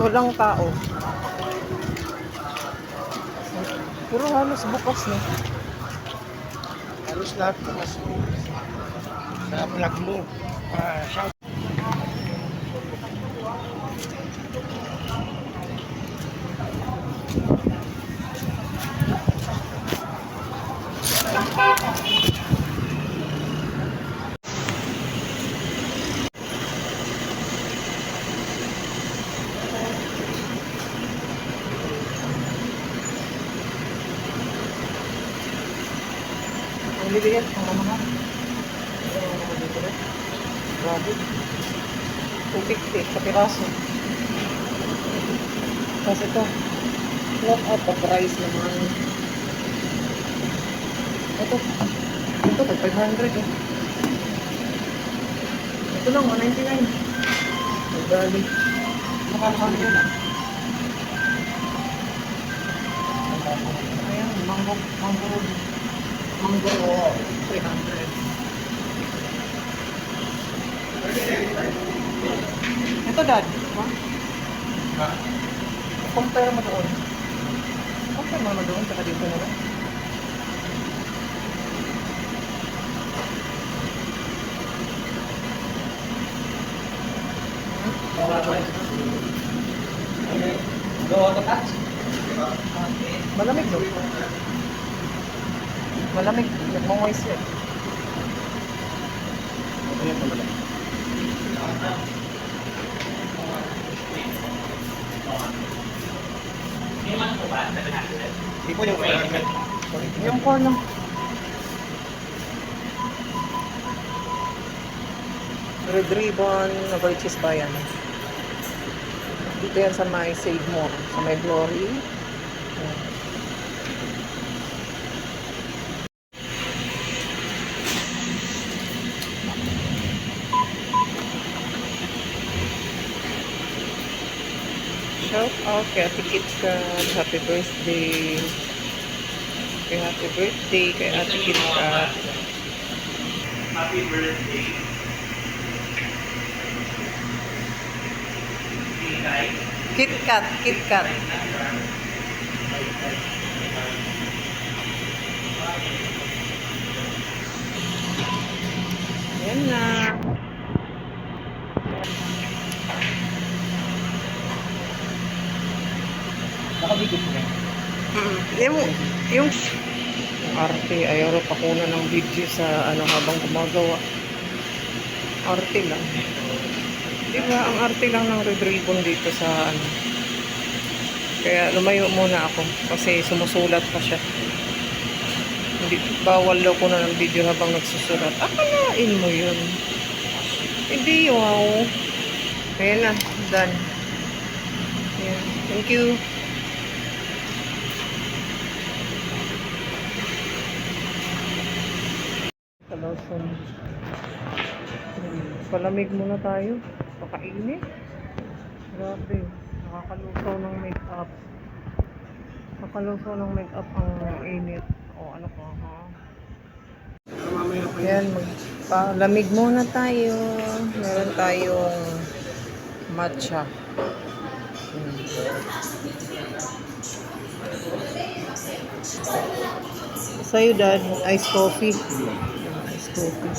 walang tao. Pero halos bukas na. Halos lahat bukas sa vlog mo. Shout. Ang lilit, ang mamahal. Grabe. 250 sa piraso. Tapos ito, lot out of rice naman. Ito, tag 500 eh. Ito lang, 199. Magali. Nakakali yun ah. Ayan, mango 300. Ito, Dad. Ha? Compare mo doon. Compare mo doon, saka dito na lang. Malamig doon. Malamig. Nagmong-moist yun. Ayan mo lang. Hindi po yung Yung corn lang. Red Ribbon, Novaliches Bayan. Dito yan sa may Save More, sa may Glory. Shout out kay Ate Kit Kat. Happy birthday. Happy birthday kay Ate Kit Kat. Happy birthday. Kit Kat, Kit Kat. Yan na. nakabigit mo. Yung arte, ayaw pa kuna ng video sa ano habang gumagawa. Arte lang. Diba, ang arte lang ng Red Ribbon dito sa ano. Kaya lumayo muna ako kasi sumusulat pa siya. Hindi, bawal daw ko na ng video habang nagsusulat. Akalain mo yun. Hindi, wow. Ayan na, done. Ayan. Thank you. Kalawson. Palamig muna tayo. Pakainit. Grabe. Nakakalusaw ng make-up. Nakakalusaw ng make-up ang init. O ano ko ha. Ayan, magpalamig muna tayo. Meron tayong matcha. Sa'yo, Dad, iced coffee. Iced coffee.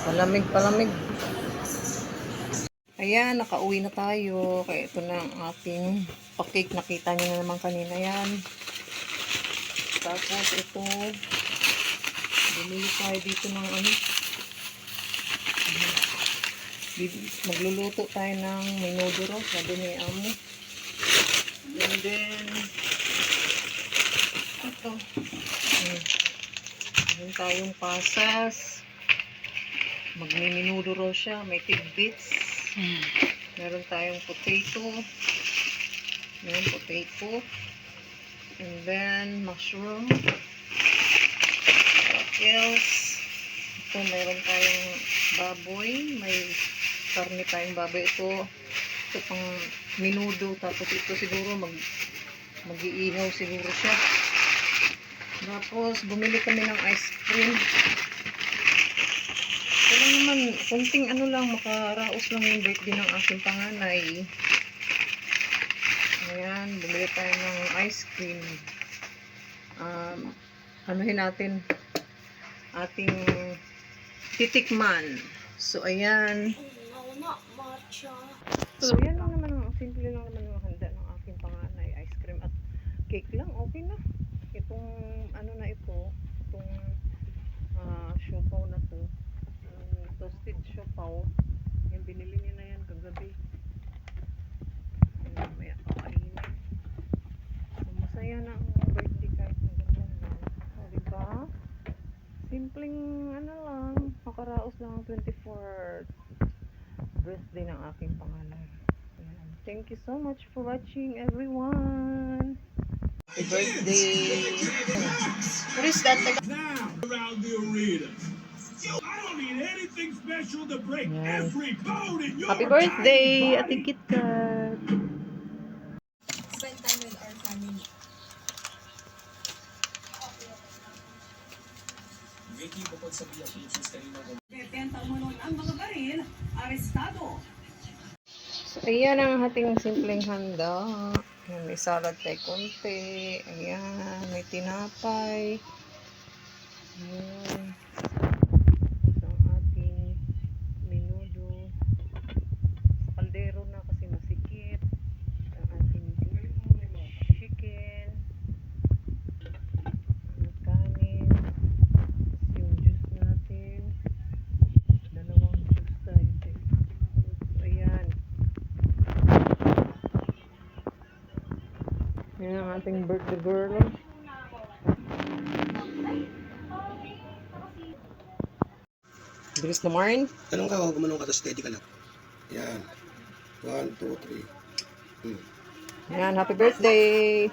Palamig, palamig. Ayan, nakauwi na tayo. Kaya ito na ang ating pa-cake. Nakita nyo na naman kanina yan. Tapos ito, bumili tayo dito ng ano. Magluluto tayo ng minuduro. Sabi ni Amo. And then, ito. Meron tayong pasas. Magmiminuduro siya. May tidbits. Meron tayong potato. Meron potato. And then, mushroom. What else? Ito, meron tayong baboy. May karne tayong baboy. Ito pang minudo. Tapos ito siguro mag-iihaw siguro siya. Tapos, bumili kami ng ice cream. Wala naman, kunting ano lang, makaraos lang yung birthday ng aking panganay. Ayan, bumili tayo ng ice cream. Anuhin natin ating titikman. So, ayan. So, yan lang naman, simple lang naman yung handa ng aking panganay. Ice cream at cake lang, okay na. Itong, ano na ito, itong siopaw na to, toasted siopaw, yung binili niya na yan kagabi. Ayun, may kakainin. So, masaya na ang birthday kahit na ganun lang. O, diba? Simpleng, ano lang, makaraos lang ang 24th birthday ng aking panganay. Ayan. Thank you so much for watching, everyone. Happy birthday. What is that? Now around the arena. I don't need anything special to break Yan. every bone in your Happy birthday, tiny Ate body. Kit Kat. Spend time with our family. Vicky, bukod sa Philippines, kanina ko Bebenta umano ang mga baril, arestado. So, ayan ang ating simpleng handa. Ayan, may salad tayo konti. Ayan, may tinapay. Ayan. Ito ang ating menudo. Sa kaldero na kasi masikip. Ang ating chicken. Ang kanin. Yung juice natin. Dalawang juice tayo. So, ayan. Yan ang ating birthday girl. Bilis naman. Tanong ka, gumanong ka, tapos steady ka lang. Yan. 1, 2, 3. Yan, happy birthday!